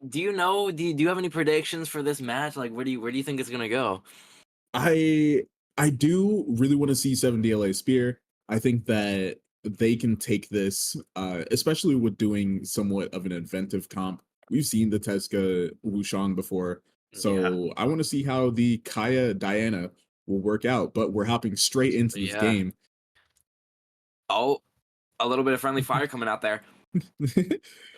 Do you know? Do you have any predictions for this match? Like, where do you think it's gonna go? I I do really want to see 7DLA Spear. I think that they can take this, especially with doing somewhat of an inventive comp. We've seen the Tezuka Wushang before, Yeah, so I want to see how the Kaya Diana will work out. But we're hopping straight into this yeah. game. Oh, a little bit of friendly fire coming out there.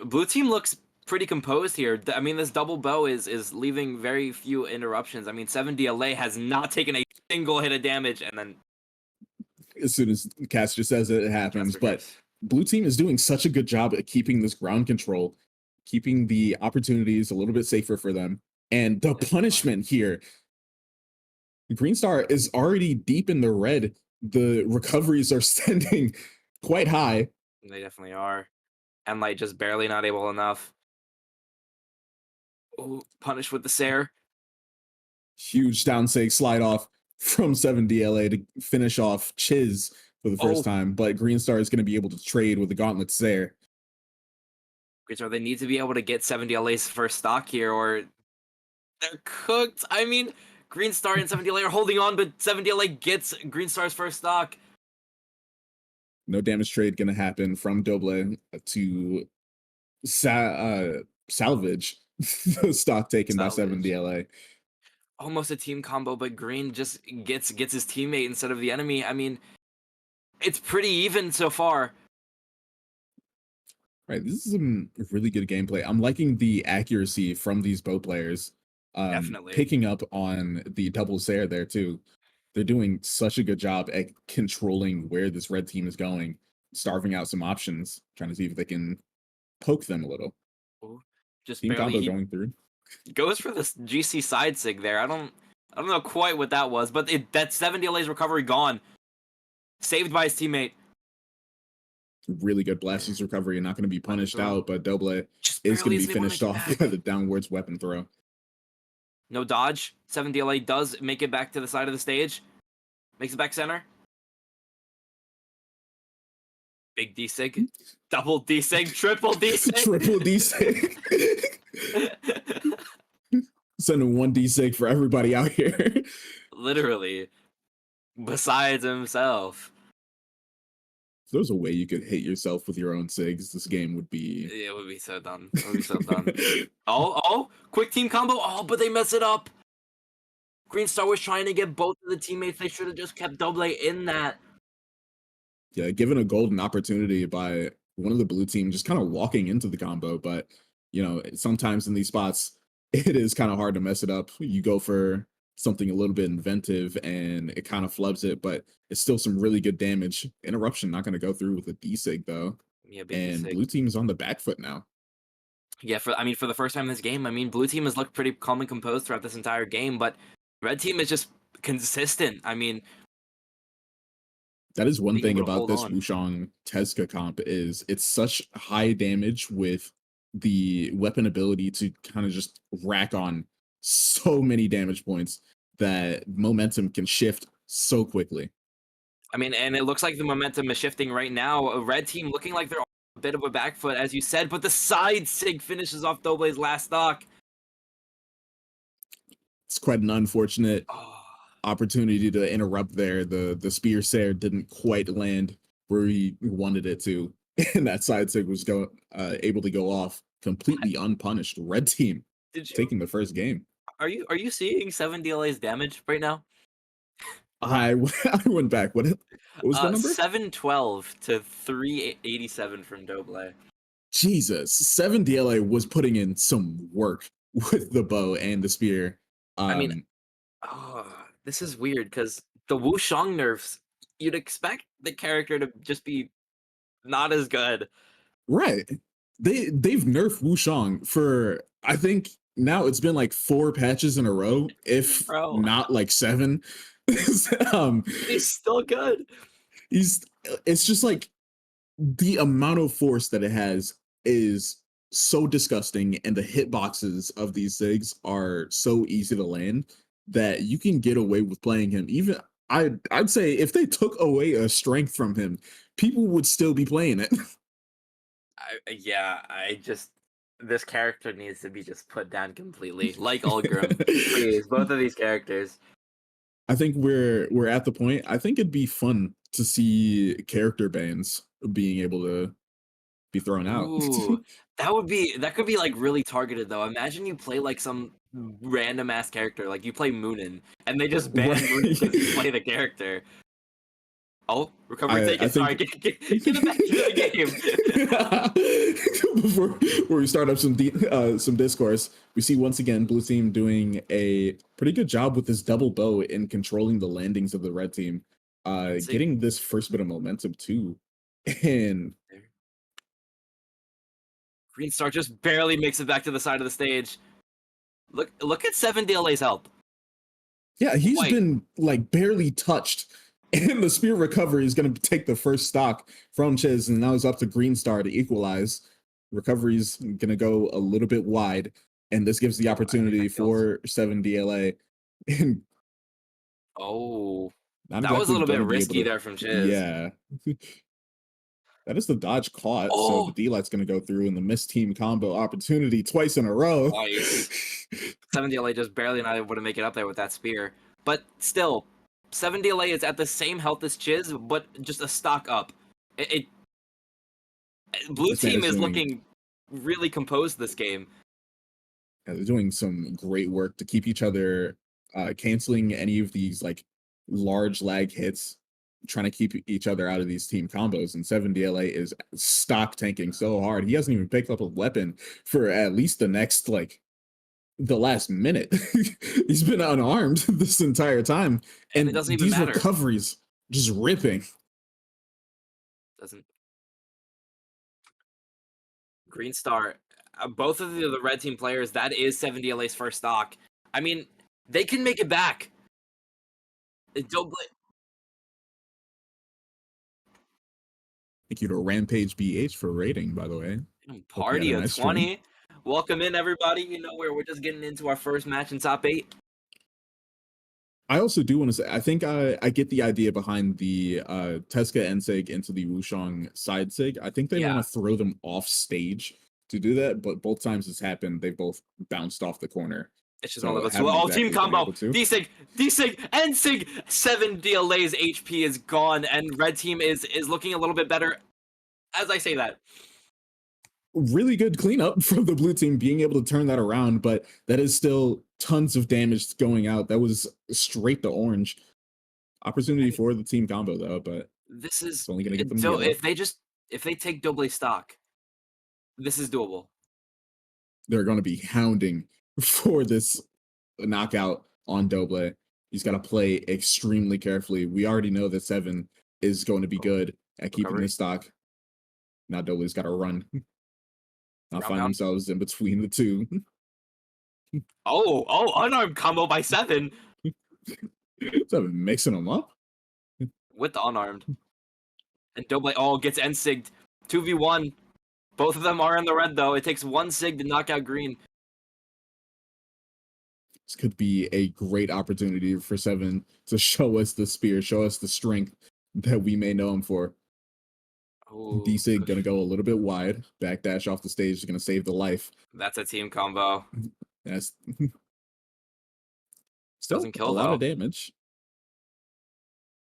Blue team looks pretty composed here. I mean, this double bow is leaving very few interruptions. I mean, 7DLA has not taken a single hit of damage, and then As soon as Caster says it, it happens. Caster But curse. blue team is doing such a good job at keeping this ground control, keeping the opportunities a little bit safer for them. And the Definitely. punishment here, Greenstar is already deep in the red. The recoveries are standing quite high. They definitely are. And like just barely not able enough. Oh, punished with the Sair. Huge downstake slide off from 7DLA to finish off ch1zzy for the first Oh, time. But Greenstar is going to be able to trade with the gauntlets there. Greenstar, they need to be able to get 7DLA's first stock here, or they're cooked. I mean, Greenstar and 7DLA are holding on, but 7DLA gets Greenstar's first stock. No damage trade going to happen from Dobleh to salvage the stock taken by Salvage. 7DLA. Almost a team combo, but Green just gets his teammate instead of the enemy. I mean, it's pretty even so far. Right, this is some really good gameplay. I'm liking the accuracy from these bow players. Definitely. Picking up on the double Sair there too. They're doing such a good job at controlling where this red team is going, starving out some options, trying to see if they can poke them a little. Ooh, just Team barely. combo He going through. goes for this GC side sig there. I don't know quite what that was, but that 7DLA's recovery gone. Saved by his teammate. Really good Blaster's recovery and not going to be Weapon punished throw. out, but Doble Just is going barely to be isn't able to finished get off by back. the downwards weapon throw. No dodge. 7DLA does make it back to the side of the stage. Makes it back center. Big D sig. Double D sig. Triple D sig. Triple D6. Sending one D6 for everybody out here. Literally. Besides himself. If there was a way you could hit yourself with your own SIGs, this game would be. It would be so done. It would be so done. Oh, quick team combo. Oh, but they mess it up. Greenstar was trying to get both of the teammates. They should have just kept Dobleh in that. Yeah, given a golden opportunity by one of the blue team just kind of walking into the combo. But, sometimes in these spots, it is kind of hard to mess it up. You go for something a little bit inventive and it kind of flubs it, but it's still some really good damage. Interruption not going to go through with a D-Sig though. Yeah, big D And sig. blue team is on the back foot now. Yeah, for the first time in this game, I mean, blue team has looked pretty calm and composed throughout this entire game, but red team is just consistent. I mean, That is one being thing able to about hold this on. Wushang Tezuka comp is it's such high damage with the weapon ability to kind of just rack on so many damage points that momentum can shift so quickly. I mean, and it looks like the momentum is shifting right now. A red team looking like they're on a bit of a back foot, as you said, but the side sig finishes off Dobleh's last stock. It's quite an unfortunate Oh, opportunity to interrupt there. The spear Sair didn't quite land where he wanted it to, and that side sig was able to go off what? completely unpunished. Red team Did you? taking the first game. Are you seeing 7DLA's damage right now? I I went back. What was the number? 712 to 387 from Dobleh. Jesus, 7DLA was putting in some work with the bow and the spear. I mean, Um, this is weird because the Wushang nerfs, you'd expect the character to just be not as good. right. They've nerfed Wushang for I think now it's been like 4 patches in a row, if Bro, not like 7. um, he's still good. he's it's just like the amount of force that it has is so disgusting, and the hitboxes of these things are so easy to land that you can get away with playing him. Even I'd say if they took away a strength from him, people would still be playing it. Yeah, I just This character needs to be just put down completely, like Ulgrim. Please, both of these characters. I think we're at the point. I think it'd be fun to see character bans being able to be thrown out. Ooh, that could be like really targeted though. Imagine you play like some random ass character, like you play Moonin, and they just ban Moonin because you Right. play the character. Oh, recovery I taken. Sorry, think get it back into the game. before we start up some discourse, we see once again blue team doing a pretty good job with this double bow in controlling the landings of the red team, Let's see. getting this first bit of momentum too. And Greenstar just barely makes it back to the side of the stage. Look at 7DLA's health. yeah, he's Wait, been like barely touched. And the spear recovery is going to take the first stock from ch1zzy, and now it's up to Greenstar to equalize. Recovery's going to go a little bit wide, and this gives the I think opportunity that kills. for 7DLA. And Oh, not that was a exactly little going bit to be able risky to. there from ch1zzy. Yeah, that is the dodge caught. So the Oh, D-Light's going to go through in the miss team combo opportunity twice in a row. nice. 7DLA just barely not able to make it up there with that spear. But still, 7DLA is at the same health as ch1zzy, but just a stock up. Blue This man team is is doing looking really composed this game. they're doing some great work to keep each other canceling any of these like large lag hits, trying to keep each other out of these team combos. And 7DLA is stock tanking so hard. He hasn't even picked up a weapon for at least the last minute. He's been unarmed this entire time. And it And doesn't even these matter. recoveries just ripping. Doesn't Greenstar, both of the red team players, that is 7DLA's first stock. I mean, they can make it back. Dobleh, Thank you to Rampage BH for rating, by the way. Hope you had a party of nice stream. 20. Welcome in, everybody. You know where we're just getting into our first match in top 8. I also do want to say, I think I get the idea behind the Teska Ensig into the Wushang side sig. I think they want Yeah, to throw them off stage to do that, but both times it's happened, they both bounced off the corner. it's just one of So those. haven't Oh, team exactly been combo. able to. D-Sig, Ensig. 7DLA's HP is gone, and red team is looking a little bit better. As I say that, Really good cleanup from the blue team being able to turn that around, but that is still tons of damage going out. That was straight to orange. Opportunity and for the team combo though, but this it's is only going to get them so yellow. if they take Dobleh stock, this is doable. They're going to be hounding for this knockout on Dobleh. He's got to play extremely carefully. We already know that 7 is going to be good at keeping Recovery. this stock. Now Dobleh's got to run, not Ground find pound. themselves in between the two. Oh, unarmed combo by 7 7 mixing them up. with the unarmed. And Dobleh gets N-sigged. 2v1. Both of them are in the red though. It takes 1 sig to knock out green. This could be a great opportunity for 7 to show us the spear, show us the strength that we may know him for. Oh, D-Sig gonna go a little bit wide. Backdash off the stage is gonna save the life. that's a team combo. That's still Doesn't a kill lot of though. damage.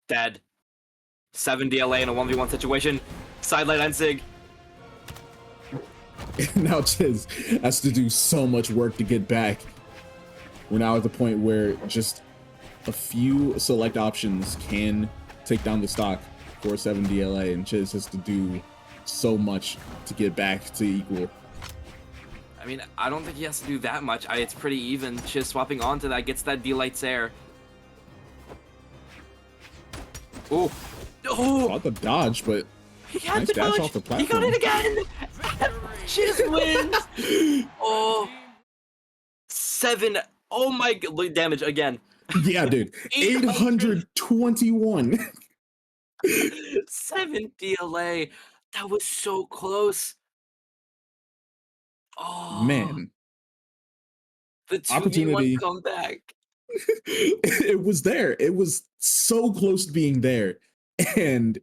Dead. 7DLA in a 1v1 situation. Sidelight N-sig. Now ch1zzy has to do so much work to get back. We're now at the point where just a few select options can take down the stock for 7DLA, and ch1zzy has to do so much to get back to equal. I mean, I don't think he has to do that much. It's pretty even. ch1zzy swapping onto that gets that D-Light's air. Oh. Oh! Caught the dodge, but He got nice the dash dodge. off the He got platform. it again. ch1zzy wins. Oh. 7. Oh my god. Damage again. Yeah, dude. 821. 7DLA. That was so close. Oh. Man, The 2v1 opportunity. comeback. It was there. It was so close to being there. And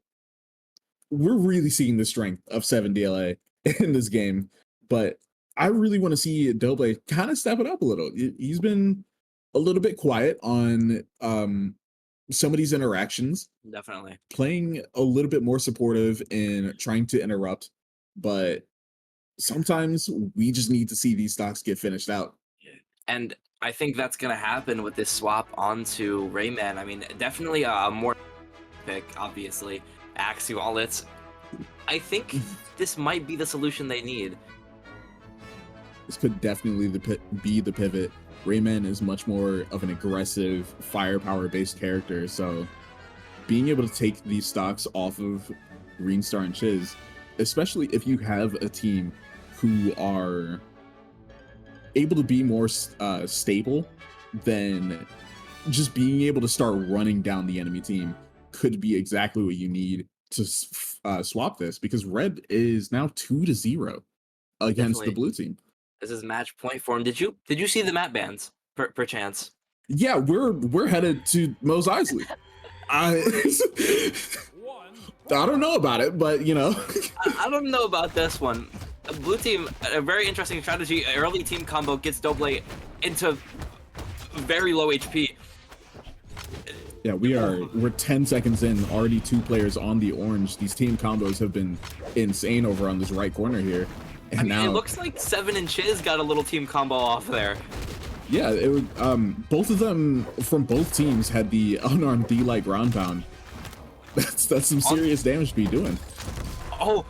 we're really seeing the strength of 7DLA in this game. But I really want to see Dobleh kind of step it up a little. He's been a little bit quiet on some of these interactions, Definitely. playing a little bit more supportive and trying to interrupt, but sometimes we just need to see these stocks get finished out. And I think that's gonna happen with this swap onto Rayman. I mean, definitely a more pick, obviously. Axe wallets. I think this might be the solution they need. This could definitely be the pivot. Rayman is much more of an aggressive, firepower based character, so being able to take these stocks off of Greenstar and ch1zzy, especially if you have a team who are able to be more stable, then just being able to start running down the enemy team could be exactly what you need to swap this, because red is now 2-0 against the Definitely. blue team. This is match point for him. Did you see the map bans per chance? Yeah, we're headed to Mos Eisley. I I don't know about it, but you know. I don't know about this one. Blue team, a very interesting strategy. Early team combo gets Dobleh into very low HP. Yeah, we're 10 seconds in, already 2 players on the orange. These team combos have been insane over on this right corner here. And I mean, now it looks like Seven and ch1zzy got a little team combo off there. yeah, it would both of them from both teams had the unarmed D-like ground pound. That's some serious damage to be doing. Oh,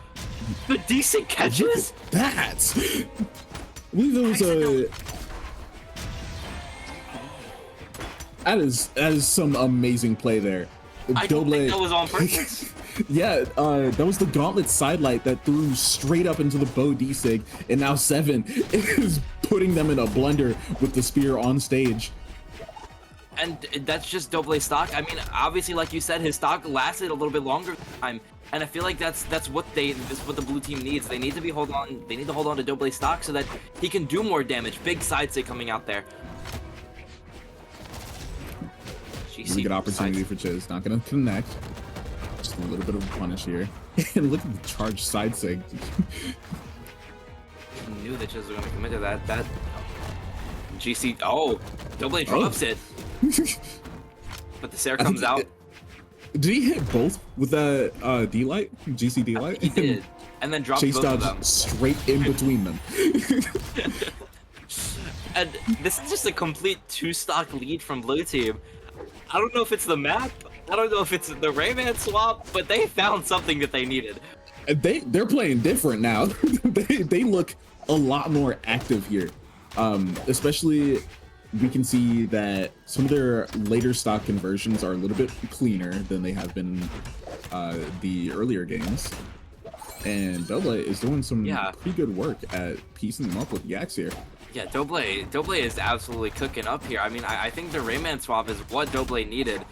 the decent catches? That I believe there was a that is some amazing play there. I don't think that was on purpose. Yeah, that was the gauntlet sidelight that threw straight up into the bow D-Sig, and now Seven is putting them in a blender with the spear on stage. And that's just Dobleh stock. I mean, obviously, like you said, his stock lasted a little bit longer time, and I feel like that's what the blue team needs. They need to hold on to Dobleh stock so that he can do more damage. Big side stick coming out there. Really good opportunity for ch1zzy. Not gonna connect. Just a little bit of punish here. And look at the charged side sig. Knew that ch1zzy was gonna commit to that. That GC. Oh, Dobleh drops it. But the Sarah comes out. Did he hit both with that D-Light? GC D-Light? He did. And then dropped Chase both of dodge them. straight in between them. And this is just a complete 2-stock lead from blue team. I don't know if it's the map, I don't know if it's the Rayman swap, but they found something that they needed. They're playing different now. they look a lot more active here. Especially we can see that some of their later stock conversions are a little bit cleaner than they have been the earlier games. And Dobleh is doing some pretty good work at piecing them up with Yaks here. Yeah, Dobleh is absolutely cooking up here. I mean, I think the Rayman swap is what Dobleh needed.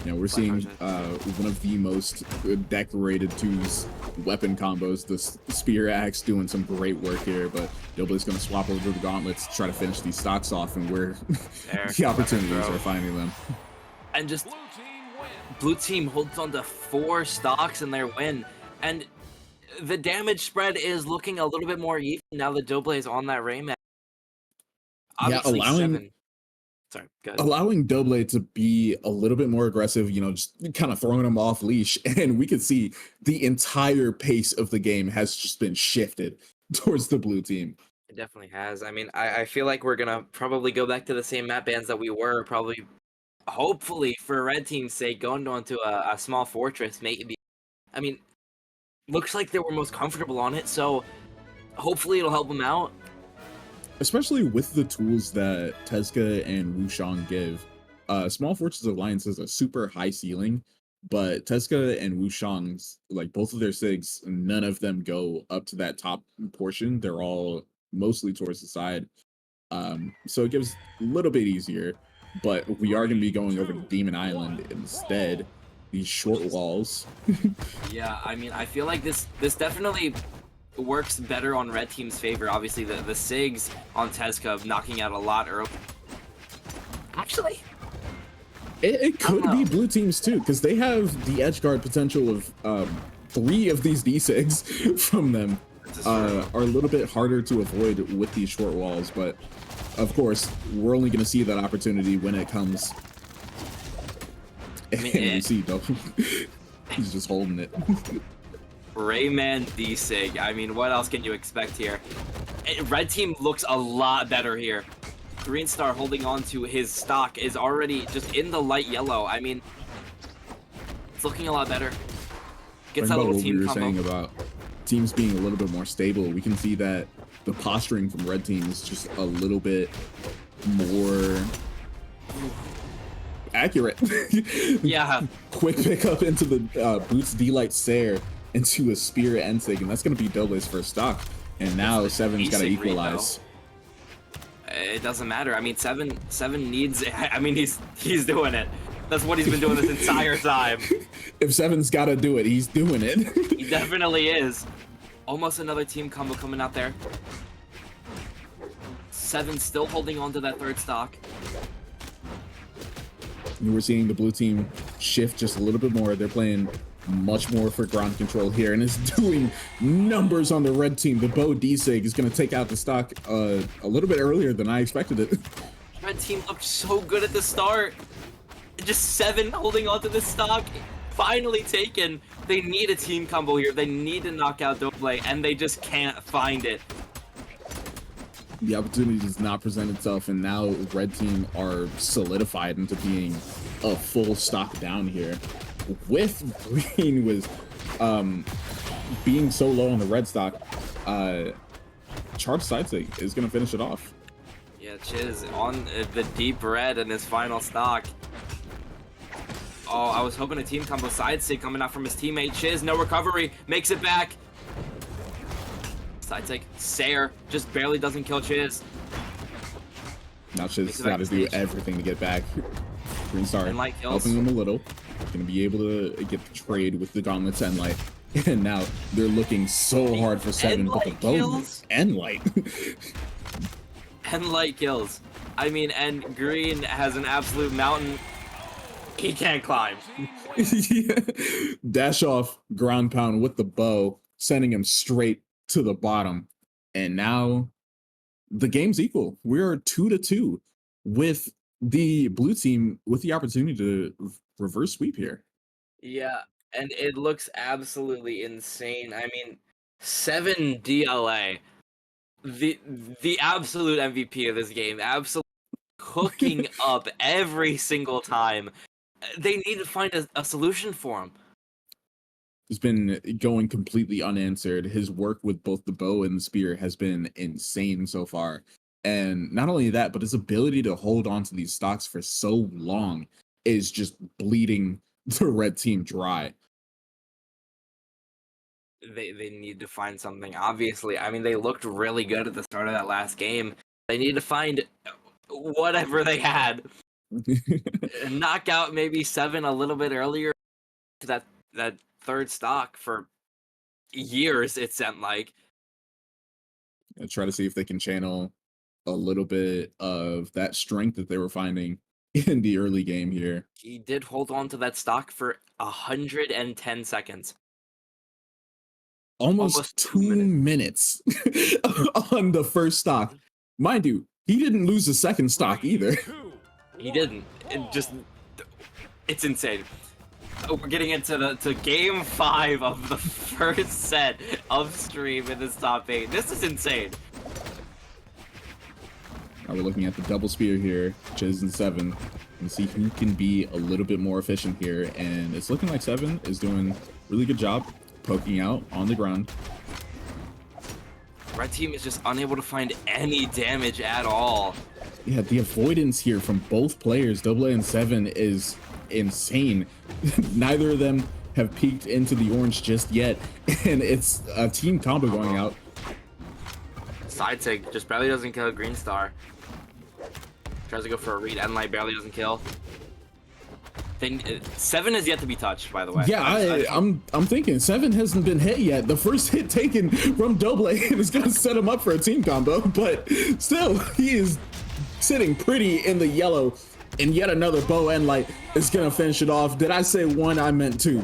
Yeah, we're seeing one of the most decorated 2's weapon combos. The Spear Axe doing some great work here, but Dobleh's going to swap over to the Gauntlets to try to finish these stocks off, and where the opportunities are finding them. And just blue team holds on to 4 stocks in their win, and the damage spread is looking a little bit more even now that Dobleh is on that Rayman. Obviously, yeah, allowing Dobleh to be a little bit more aggressive, you know, just kind of throwing him off leash, and we could see the entire pace of the game has just been shifted towards the blue team. It definitely has. I mean, I feel like we're gonna probably go back to the same map bans that we were, probably, hopefully, for red team's sake, going onto a small fortress, maybe. I mean, looks like they were most comfortable on it, so hopefully it'll help them out. Especially with the tools that Tezca and Wushang give. Small Fortress Alliance has a super high ceiling, but Tezca and Wushang's, like both of their SIGs, none of them go up to that top portion. They're all mostly towards the side. So it gives a little bit easier, but we are going to be going over to Demon Island instead. These short walls. Yeah, I mean, I feel like this definitely works better on red team's favor. Obviously, the SIGs on Tezca knocking out a lot early. Actually, it could be blue teams too, because they have the edge guard potential of 3 of these D6s from them. are a little bit harder to avoid with these short walls, but of course, we're only going to see that opportunity when it comes. And you see, though, he's just holding it. Rayman D-Sig. I mean, what else can you expect here? Red team looks a lot better here. Greenstar holding on to his stock is already just in the light yellow. I mean, it's looking a lot better. Gets that little team combo. Saying about teams being a little bit more stable, we can see that the posturing from red team is just a little bit more accurate. Yeah. Quick pickup into the Boots D-Light Sair into a Spear N-Sig, and that's going to be Dobleh's first stock. And now Seven's got to equalize. It doesn't matter. I mean, Seven needs. I mean, he's doing it. That's what he's been doing this entire time. If Seven's got to do it, he's doing it. He definitely is. Almost another team combo coming out there. Seven still holding on to that third stock. We're seeing the blue team shift just a little bit more. They're playing much more for ground control here, and it's doing numbers on the red team. The Bow D-Sig is going to take out the stock a little bit earlier than I expected it. Red team looked so good at the start. Just Seven holding on to the stock. Finally taken. They need a team combo here. They need to knock out Dobleh, and they just can't find it. The opportunity does not present itself, and now red team are solidified into being a full stock down here. With green was being so low on the red stock, ch1zzy is going to finish it off. Yeah, ch1zzy on the deep red in his final stock. Oh, I was hoping a team combo side sig coming out from his teammate. ch1zzy, no recovery, makes it back. Side sig, Sair just barely doesn't kill ch1zzy. Now ch1zzy's got to do everything to get back. Greenstar helping him a little. Going to be able to get the trade with the gauntlets and light. And now they're looking so hard for Seven, but the bow and light. And light kills. I mean, and green has an absolute mountain. He can't climb. Yeah. Dash off ground pound with the bow, sending him straight to the bottom. And now the game's equal. We're 2-2 with the blue team with the opportunity to reverse sweep here. Yeah, and it looks absolutely insane. I mean, 7DLA, the absolute MVP of this game, absolutely cooking up every single time. They need to find a solution for him. He's been going completely unanswered. His work with both the bow and the spear has been insane so far. And not only that, but his ability to hold on to these stocks for so long is just bleeding the red team dry. They need to find something. Obviously, I mean, they looked really good at the start of that last game. They need to find whatever they had. Knock out maybe Seven a little bit earlier to that third stock for years, it seemed like. I try to see if they can channel a little bit of that strength that they were finding in the early game here. He did hold on to that stock for 110 seconds. Almost 2 minutes on the first stock. Mind you, he didn't lose the second stock either. He didn't. It's insane. We're getting into game 5 of the first set of stream in this top 8. This is insane. Now we're looking at the double spear here, ch1zzy and Seven, and see who can be a little bit more efficient here. And it's looking like Seven is doing a really good job poking out on the ground. Red team is just unable to find any damage at all. Yeah, the avoidance here from both players, Dobleh and Seven, is insane. Neither of them have peeked into the orange just yet, and it's a team combo going out. Side sig just barely doesn't kill Greenstar. Tries to go for a read, and light barely doesn't kill. Seven is yet to be touched, by the way. Yeah, I'm thinking Seven hasn't been hit yet. The first hit taken from Dobleh is going to set him up for a team combo, but still, he is sitting pretty in the yellow And yet another bow end light is gonna finish it off. Did I say one? I meant two.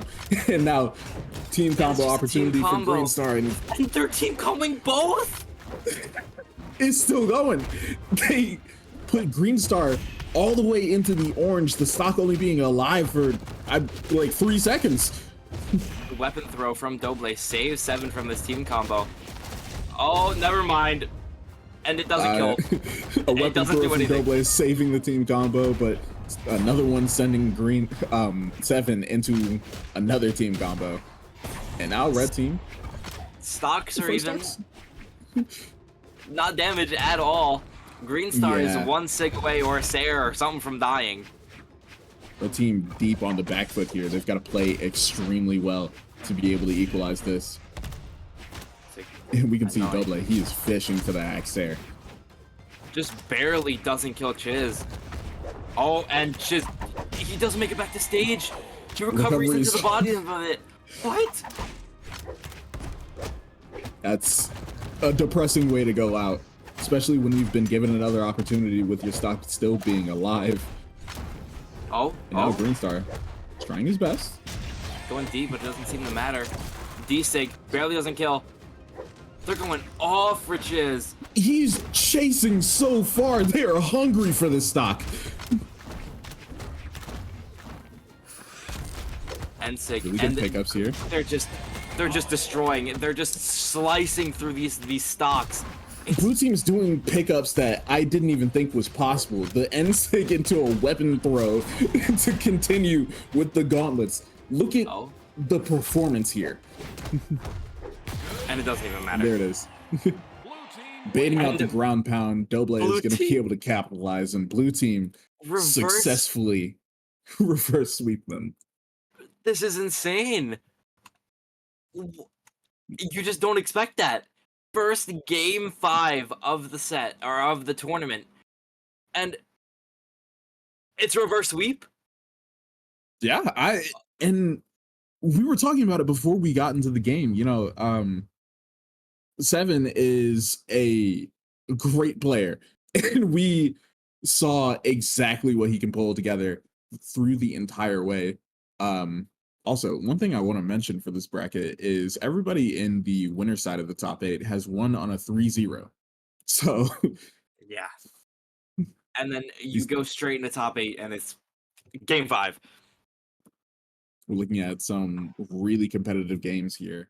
And now team combo opportunity for Greenstar, and they're team comboing both. It's still going. They put Greenstar all the way into the orange, the stock only being alive for like 3 seconds. Weapon throw from Dobleh saves 7 from this team combo. Oh, never mind. And it doesn't kill. A weapon throw from Dobleh saving the team combo, but another one sending 7 into another team combo. And now red team. Stocks are even not damaged at all. Greenstar is 1 sig away or a Sayer or something from dying. A team deep on the back foot here. They've got to play extremely well to be able to equalize this. And we can see Dobleh. He is fishing for the axe there. Just barely doesn't kill ch1zzy. Oh, and ch1zzy, he doesn't make it back to stage. He recovers into the body of it. What? That's a depressing way to go out, especially when you've been given another opportunity with your stock still being alive. Oh, and now Greenstar is trying his best. Going deep, but it doesn't seem to matter. D-Sig barely doesn't kill. They're going off for ch1zzy. He's chasing so far. They are hungry for this stock. And Sig. Do we get pickups here? They're just destroying it. They're just slicing through these stocks. Blue team's doing pickups that I didn't even think was possible. The N-Sig into a weapon throw to continue with the gauntlets. Look at the performance here. And it doesn't even matter. There it is. Baiting out the ground pound. Dobleh is going to be able to capitalize, and blue team successfully reverse sweep them. This is insane. You just don't expect that. First game 5 of the set, or of the tournament, and it's reverse sweep. Yeah, and we were talking about it before we got into the game. You know, 7 is a great player, and we saw exactly what he can pull together through the entire way. Also, one thing I want to mention for this bracket is everybody in the winner side of the top 8 has won on a 3-0. So, yeah. And then you go straight into top 8, and it's game 5. We're looking at some really competitive games here.